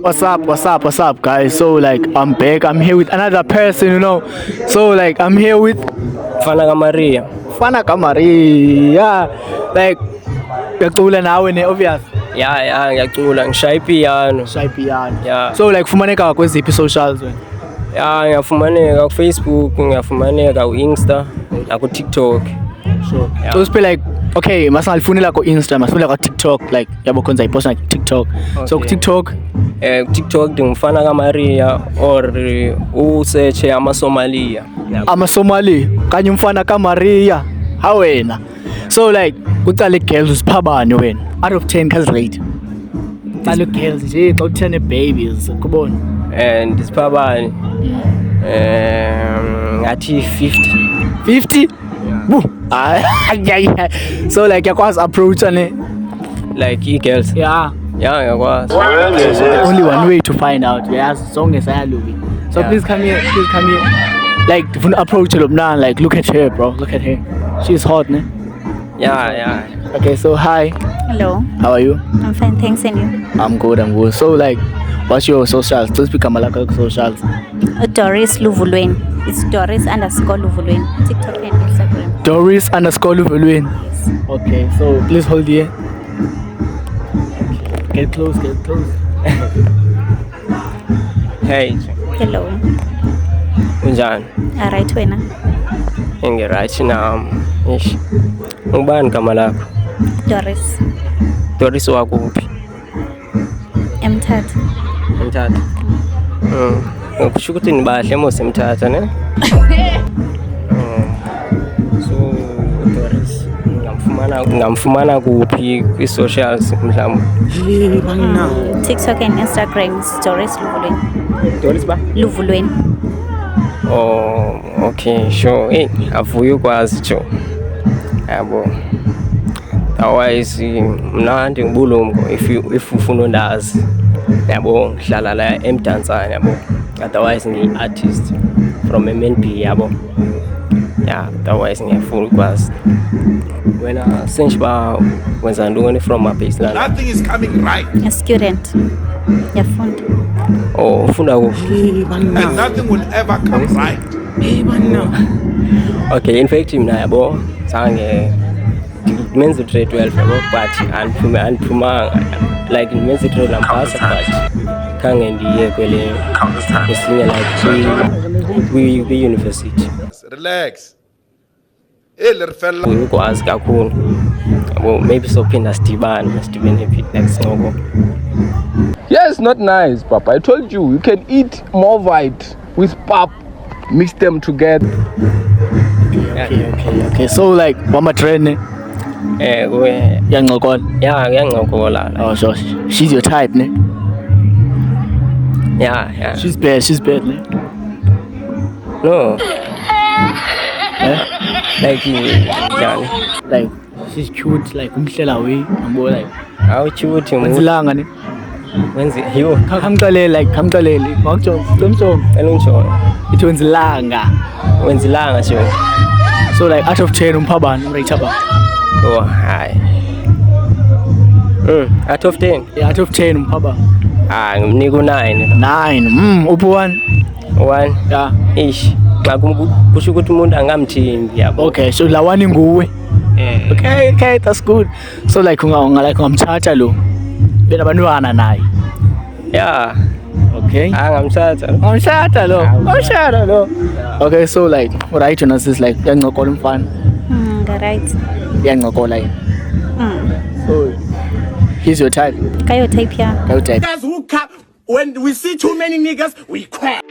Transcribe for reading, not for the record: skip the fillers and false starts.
What's up, guys? So like, I'm back. I'm here with another person, you know. So like, I'm here with Fana Maria. Maria. Like, ngiyacula nawe ne obvious. Yeah, ngiyacula ngishaya piano. Piano. So like, fumaneka kweziphi socials wena? Yeah, ngiyafumaneka ku Facebook, ngiyafumaneka ku Insta, na ku TikTok. Sure. Yeah. So like, okay, masingalifunela ku Insta, masifunela ku TikTok, like yabo khonza ipost na TikTok. Okay. So ku TikTok TikTok ndingumfana Maria or usearch amasomalia. Amasomali kanye umfana Maria. Hawena. So like, kucala girls usiphabani wena? Out of 10 cuz rate. Cala girls nje xa uthene babies, kubona. And isiphabani ngathi 50. 50? Yeah. So like yakwazi approach ne like girls. Yeah ngiyakwazi. Only one way to find out. Yes, song is ayalubi. So yeah. Please come here. Like if approach lo mna, like look at her, bro. Look at her. She's hot, ne? Yeah. Okay, so hi. Hello. How are you? I'm fine, thanks, and you? I'm good. So like, what's your socials? Please become like socials. Doris Luvulwen. It's Doris_Luvulwen. TikTok and Instagram. Doris_Luvulwen. Okay, so please hold here. Get close. Hey. Hello. Unjani? Alright, wena? Right now. Ish. Ngubani gama lakho? Doris wakuphi? Emthatha. Kusho ukuthi nibahle mose Mthatha ne? So Doris ngamfumana kuphi kwi socials mhlawumbe? TikTok and Instagram is Doris Luvulwen. Doris ba? Luvulwen. Oh, okay, sure. Hey, avuye ukwazi jo. Yabo. Otherwise mnandi ngibulumko if ufuna undazi. Yabo ngihlala la eMdantsane yabo. Otherwise ngi-artist from MNB yabo. Yeah, otherwise ngiyafuna ukwazi. Wena sengiba wenza ntoni from Baseline? Nothing is coming right. A student. Yafunda. Oh, ufunda kuphi? And nothing will ever come right. Okay, in fact mina yabo sange menze trade 12 yabo but andiphuma like menze trade lampasa but khange ndiye kwele esinye like we university. Relax. Lerfella. Ukwazi kakhulu. Yabo maybe sophinda sidibane next ngoko. Yes, not nice, Papa. I told you can eat Movite with pap, mix them together. Okay. So like, mama train ne? Yangokola. Yeah, yangokola. Oh, so she's your type, ne? Yeah. She's bad, ne? No. Like she's cute, like umhlela we, ambo like. How cute Wenzilanga ne? Yo. Kamxelele. Ngomjongo. Elunjolo. It wenzilanga sho. So like out of 10 umphabani urate ba? Oh, hi. Out of 10. Yeah, out of 10 umphabani. Ngimnika 9. 9. Uphi 1? 1. Yeah. Ish. Xa kusho ukuthi umuntu angamthembi yabo. Okay, so la one nguwe. Okay, that's good. So like ungamthatha lo. Bena bantwana naye. Yeah. Okay. Ngamthatha lo. Okay, so like right on us is like yangokola umfana. Right. Yangokola yena. So he's your type. Kayo type ya. Guys who when we see too many niggas, we crack.